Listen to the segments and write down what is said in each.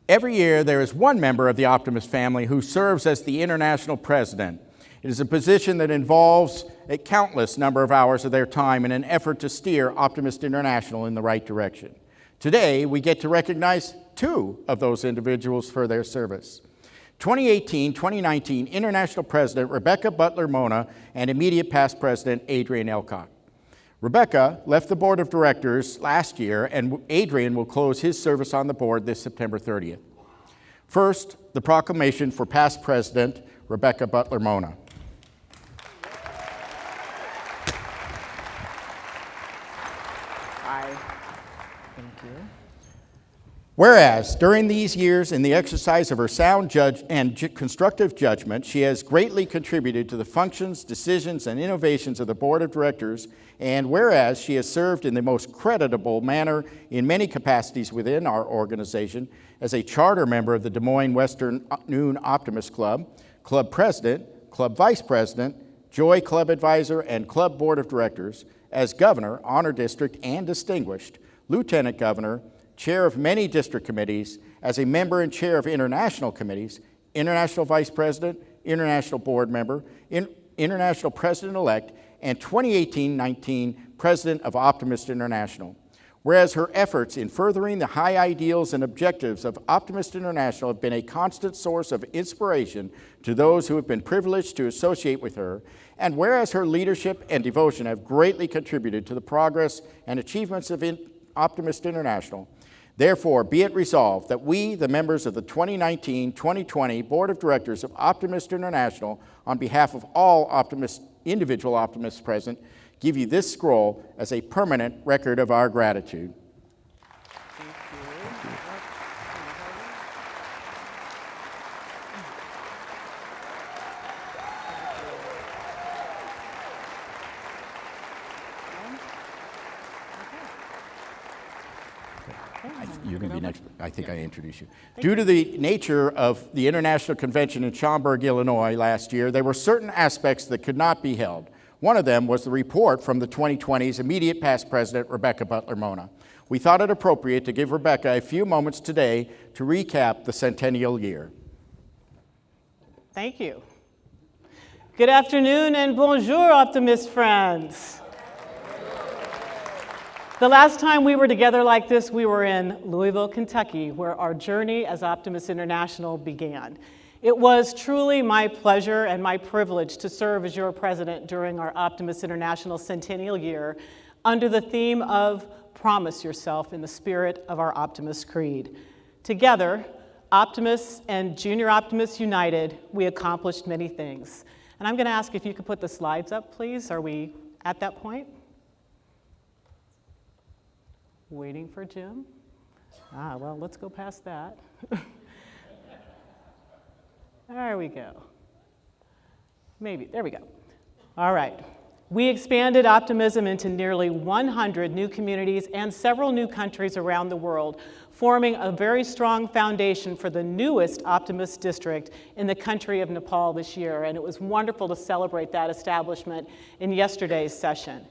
Every year, there is one member of the Optimist family who serves as the international president. It is a position that involves a countless number of hours of their time in an effort to steer Optimist International in the right direction. Today, we get to recognize two of those individuals for their service. 2018-2019 International President Rebecca Butler Mona and immediate past President Adrian Elcock. Rebecca left the board of directors last year, and Adrian will close his service on the board this September 30th. First, the proclamation for past President Rebecca Butler Mona. Thank you. Whereas, during these years, in the exercise of her sound constructive judgment, she has greatly contributed to the functions, decisions, and innovations of the Board of Directors, and whereas she has served in the most creditable manner in many capacities within our organization, as a charter member of the Des Moines Western Noon Optimist Club, Club President, Club Vice President, Joy Club Advisor, and Club Board of Directors, as Governor, Honor District, and Distinguished, Lieutenant Governor, Chair of many district committees, as a member and chair of international committees, International Vice President, International Board Member, International President-elect, and 2018-19 President of Optimist International. Whereas her efforts in furthering the high ideals and objectives of Optimist International have been a constant source of inspiration to those who have been privileged to associate with her, and whereas her leadership and devotion have greatly contributed to the progress and achievements of Optimist International, therefore, be it resolved that we, the members of the 2019-2020 Board of Directors of Optimist International, on behalf of all individual Optimists present, give you this scroll as a permanent record of our gratitude. Thank you. You're going to be next. I think I introduced you. Due to the nature of the International Convention in Schaumburg, Illinois last year, there were certain aspects that could not be held. One of them was the report from the 2020's immediate past president, Rebecca Butler Mona. We thought it appropriate to give Rebecca a few moments today to recap the centennial year. Thank you. Good afternoon and bonjour, Optimist friends. The last time we were together like this, we were in Louisville, Kentucky, where our journey as Optimist International began. It was truly my pleasure and my privilege to serve as your president during our Optimist International centennial year under the theme of Promise Yourself in the spirit of our Optimist Creed. Together, Optimists and Junior Optimists United, we accomplished many things. And I'm going to ask if you could put the slides up, please. Are we at that point? Waiting for Jim? Well, let's go past that. There we go. Maybe, there we go. All right. We expanded optimism into nearly 100 new communities and several new countries around the world, forming a very strong foundation for the newest Optimist district in the country of Nepal this year, and it was wonderful to celebrate that establishment in yesterday's session.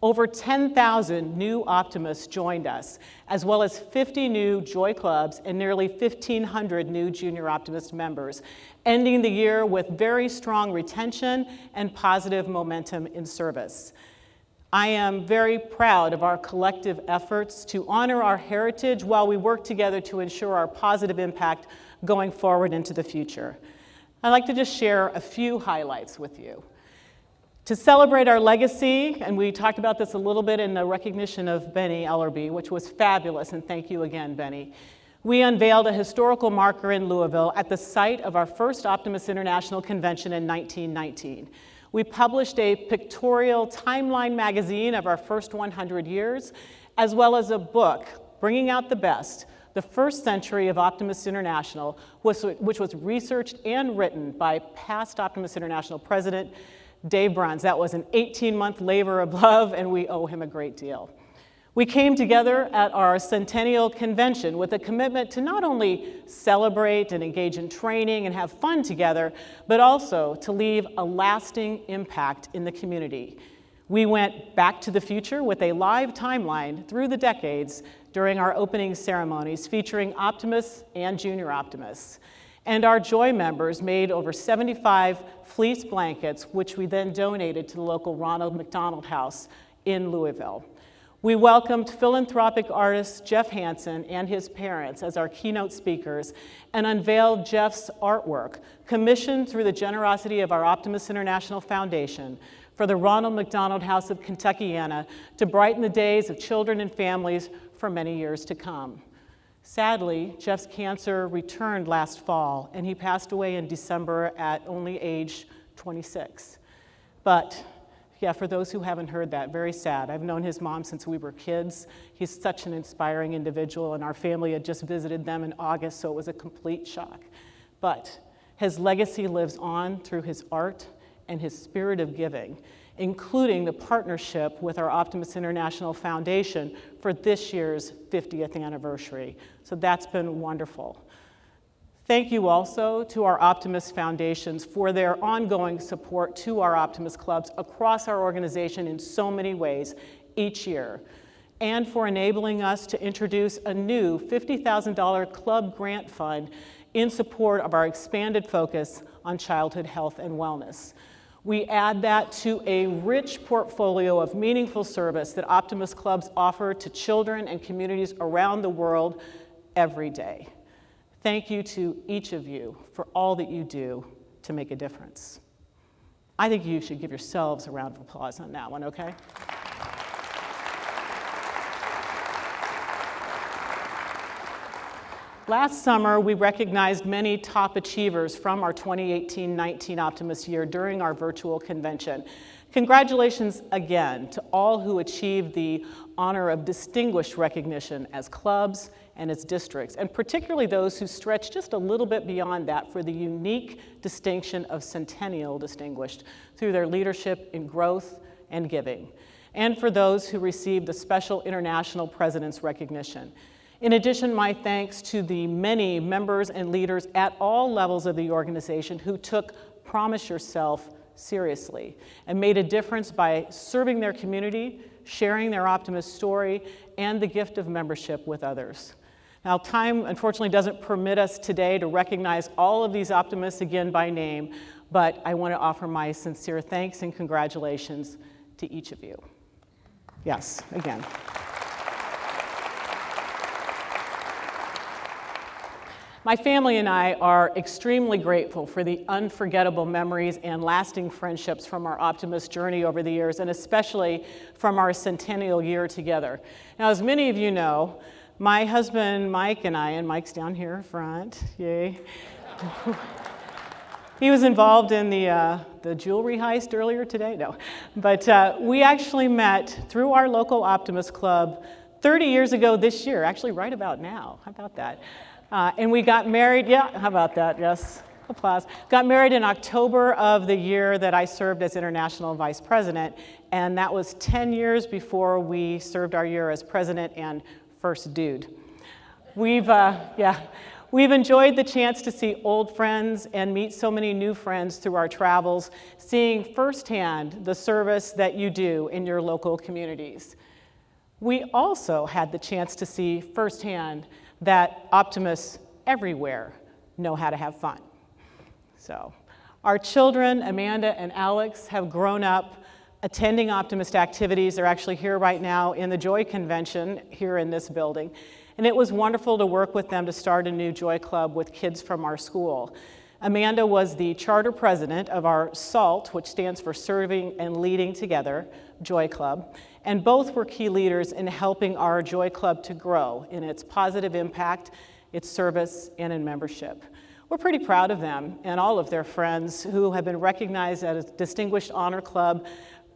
Over 10,000 new Optimists joined us, as well as 50 new Joy Clubs and nearly 1,500 new Junior Optimist members, ending the year with very strong retention and positive momentum in service. I am very proud of our collective efforts to honor our heritage while we work together to ensure our positive impact going forward into the future. I'd like to just share a few highlights with you. To celebrate our legacy, and we talked about this a little bit in the recognition of Benny Ellerby, which was fabulous, and thank you again, Benny. We unveiled a historical marker in Louisville at the site of our first Optimist International Convention in 1919. We published a pictorial timeline magazine of our first 100 years, as well as a book, Bringing Out the Best, the first century of Optimist International, which was researched and written by past Optimist International President Dave Bruns. That was an 18-month labor of love, and we owe him a great deal. We came together at our centennial convention with a commitment to not only celebrate and engage in training and have fun together, but also to leave a lasting impact in the community. We went back to the future with a live timeline through the decades during our opening ceremonies featuring optimists and junior optimists. And our Joy members made over 75 fleece blankets, which we then donated to the local Ronald McDonald House in Louisville. We welcomed philanthropic artist Jeff Hansen and his parents as our keynote speakers and unveiled Jeff's artwork, commissioned through the generosity of our Optimist International Foundation for the Ronald McDonald House of Kentuckiana to brighten the days of children and families for many years to come. Sadly, Jeff's cancer returned last fall, and he passed away in December at only age 26. But yeah, for those who haven't heard that, very sad. I've known his mom since we were kids. He's such an inspiring individual, and our family had just visited them in August, so it was a complete shock. But his legacy lives on through his art and his spirit of giving, including the partnership with our Optimist International Foundation for this year's 50th anniversary. So that's been wonderful. Thank you also to our Optimist Foundations for their ongoing support to our Optimist clubs across our organization in so many ways each year, and for enabling us to introduce a new $50,000 club grant fund in support of our expanded focus on childhood health and wellness. We add that to a rich portfolio of meaningful service that Optimist clubs offer to children and communities around the world every day. Thank you to each of you for all that you do to make a difference. I think you should give yourselves a round of applause on that one, okay? Last summer, we recognized many top achievers from our 2018-19 Optimist year during our virtual convention. Congratulations again to all who achieved the honor of distinguished recognition as clubs and as districts, and particularly those who stretched just a little bit beyond that for the unique distinction of Centennial Distinguished through their leadership in growth and giving, and for those who received the special International President's Recognition. In addition, my thanks to the many members and leaders at all levels of the organization who took Promise Yourself seriously and made a difference by serving their community, sharing their optimist story, and the gift of membership with others. Now, time unfortunately doesn't permit us today to recognize all of these optimists again by name, but I want to offer my sincere thanks and congratulations to each of you. Yes, again. My family and I are extremely grateful for the unforgettable memories and lasting friendships from our Optimist journey over the years, and especially from our centennial year together. Now, as many of you know, my husband Mike and I, and Mike's down here front, yay. He was involved in the jewelry heist earlier today, no. But we actually met through our local Optimist Club 30 years ago this year, actually right about now, how about that? And we got married, yeah, how about that, yes, applause. Got married in October of the year that I served as International Vice President, and that was 10 years before we served our year as President and First Dude. We've enjoyed the chance to see old friends and meet so many new friends through our travels, seeing firsthand the service that you do in your local communities. We also had the chance to see firsthand that optimists everywhere know how to have fun. So, our children, Amanda and Alex, have grown up attending Optimist activities. They're actually here right now in the Joy Convention here in this building. And it was wonderful to work with them to start a new Joy Club with kids from our school. Amanda was the charter president of our SALT, which stands for Serving and Leading Together, Joy Club, and both were key leaders in helping our Joy Club to grow in its positive impact, its service, and in membership. We're pretty proud of them and all of their friends who have been recognized as a Distinguished Honor Club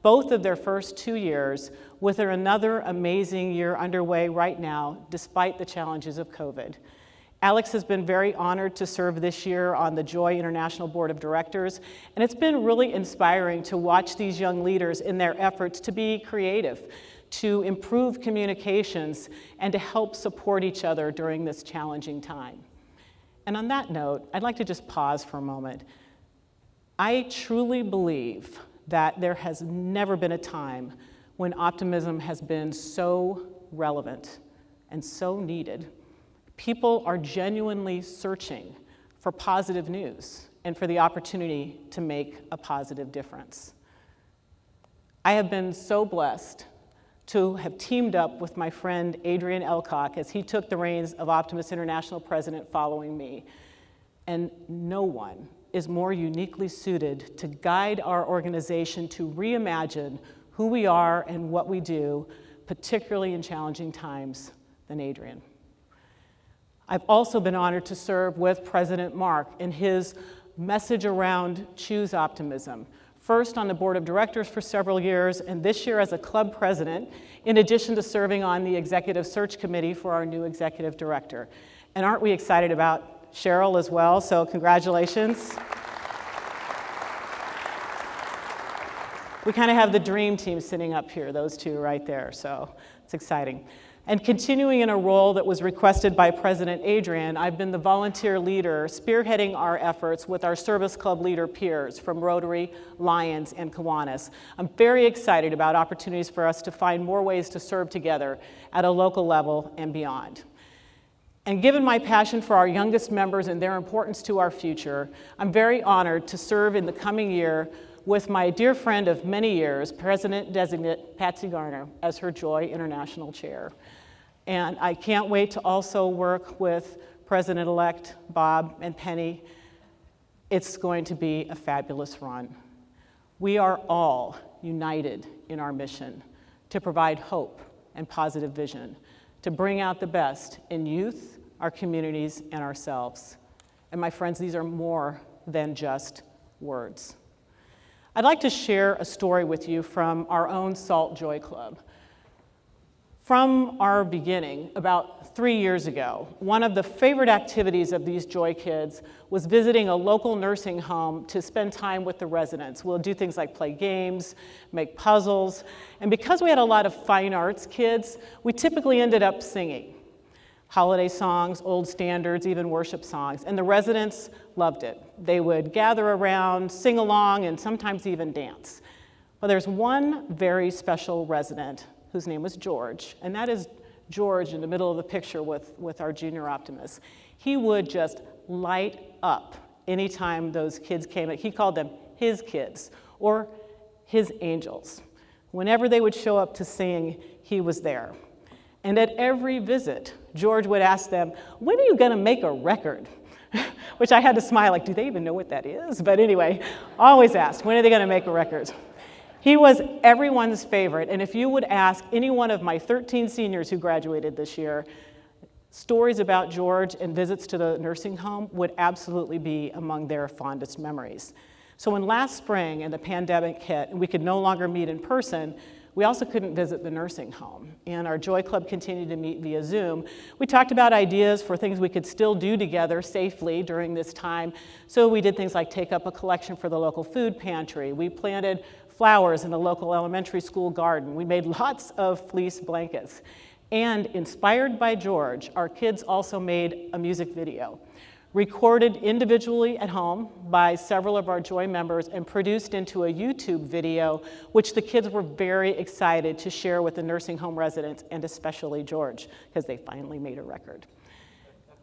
both of their first 2 years, with another amazing year underway right now, despite the challenges of COVID. Alex has been very honored to serve this year on the Joy International Board of Directors, and it's been really inspiring to watch these young leaders in their efforts to be creative, to improve communications, and to help support each other during this challenging time. And on that note, I'd like to just pause for a moment. I truly believe that there has never been a time when optimism has been so relevant and so needed. People are genuinely searching for positive news and for the opportunity to make a positive difference. I have been so blessed to have teamed up with my friend Adrian Elcock as he took the reins of Optimist International President following me. And no one is more uniquely suited to guide our organization to reimagine who we are and what we do, particularly in challenging times, than Adrian. I've also been honored to serve with President Mark in his message around Choose Optimism. First on the board of directors for several years, and this year as a club president, in addition to serving on the executive search committee for our new executive director. And aren't we excited about Cheryl as well? So congratulations. We kind of have the dream team sitting up here, those two right there, so it's exciting. And continuing in a role that was requested by President Adrian, I've been the volunteer leader spearheading our efforts with our service club leader peers from Rotary, Lions, and Kiwanis. I'm very excited about opportunities for us to find more ways to serve together at a local level and beyond. And given my passion for our youngest members and their importance to our future, I'm very honored to serve in the coming year with my dear friend of many years, President-designate Patsy Garner, as her Joy International Chair. And I can't wait to also work with President-elect Bob and Penny. It's going to be a fabulous run. We are all united in our mission to provide hope and positive vision, to bring out the best in youth, our communities, and ourselves. And my friends, these are more than just words. I'd like to share a story with you from our own Salt Joy Club. From our beginning, about 3 years ago, one of the favorite activities of these Joy kids was visiting a local nursing home to spend time with the residents. We'll do things like play games, make puzzles, and because we had a lot of fine arts kids, we typically ended up singing holiday songs, old standards, even worship songs, and the residents loved it. They would gather around, sing along, and sometimes even dance. Well, there's one very special resident whose name was George, and that is George in the middle of the picture with our junior optimists. He would just light up anytime those kids came. He called them his kids, or his angels. Whenever they would show up to sing, he was there. And at every visit, George would ask them, when are you gonna make a record? Which I had to smile, like, do they even know what that is? But anyway, always asked, when are they gonna make a record? He was everyone's favorite, and if you would ask any one of my 13 seniors who graduated this year, stories about George and visits to the nursing home would absolutely be among their fondest memories. So when last spring and the pandemic hit and we could no longer meet in person, we also couldn't visit the nursing home, and our Joy Club continued to meet via Zoom. We talked about ideas for things we could still do together safely during this time, so we did things like take up a collection for the local food pantry. We planted flowers in the local elementary school garden. We made lots of fleece blankets. And inspired by George, our kids also made a music video, recorded individually at home by several of our Joy members and produced into a YouTube video, which the kids were very excited to share with the nursing home residents, and especially George, because they finally made a record.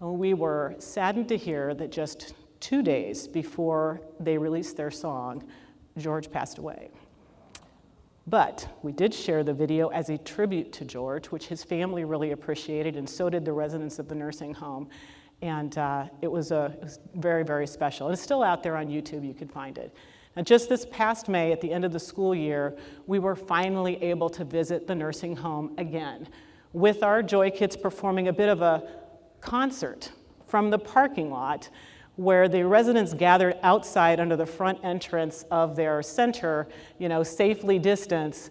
We were saddened to hear that just 2 days before they released their song, George passed away. But we did share the video as a tribute to George, which his family really appreciated, and so did the residents of the nursing home. And it was very, very special. And it's still out there on YouTube, you can find it. Now, just this past May, at the end of the school year, we were finally able to visit the nursing home again, with our Joy Kids performing a bit of a concert from the parking lot, where the residents gathered outside under the front entrance of their center, safely distanced.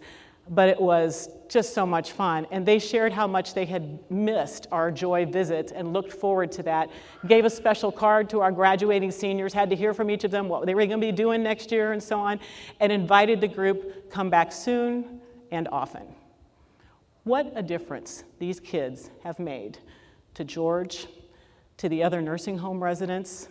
But it was just so much fun. And they shared how much they had missed our Joy visits and looked forward to that. Gave a special card to our graduating seniors, had to hear from each of them what they were gonna be doing next year and so on, and invited the group, come back soon and often. What a difference these kids have made to George, to the other nursing home residents,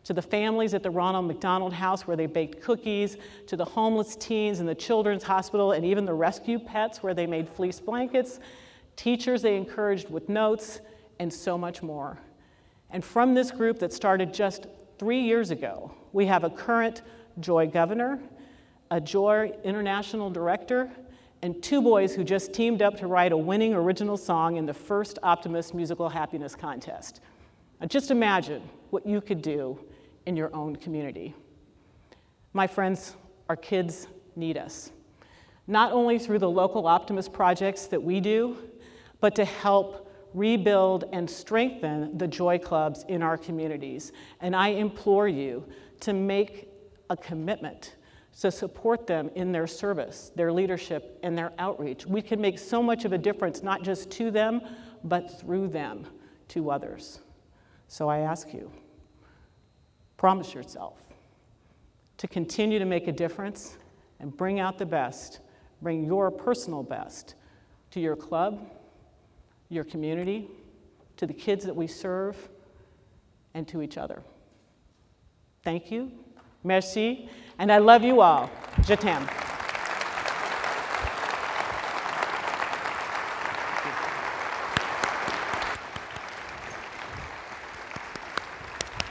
to the families at the Ronald McDonald House where they baked cookies, to the homeless teens in the Children's Hospital, and even the rescue pets where they made fleece blankets, teachers they encouraged with notes, and so much more. And from this group that started just 3 years ago, we have a current Joy governor, a Joy international director, and 2 boys who just teamed up to write a winning original song in the first Optimist Musical Happiness Contest. Now just imagine what you could do in your own community. My friends, our kids need us, not only through the local Optimist projects that we do, but to help rebuild and strengthen the Joy Clubs in our communities. And I implore you to make a commitment to support them in their service, their leadership, and their outreach. We can make so much of a difference, not just to them, but through them to others. So I ask you, promise yourself to continue to make a difference and bring out the best, bring your personal best to your club, your community, to the kids that we serve, and to each other. Thank you. Merci. And I love you all. Je t'aime.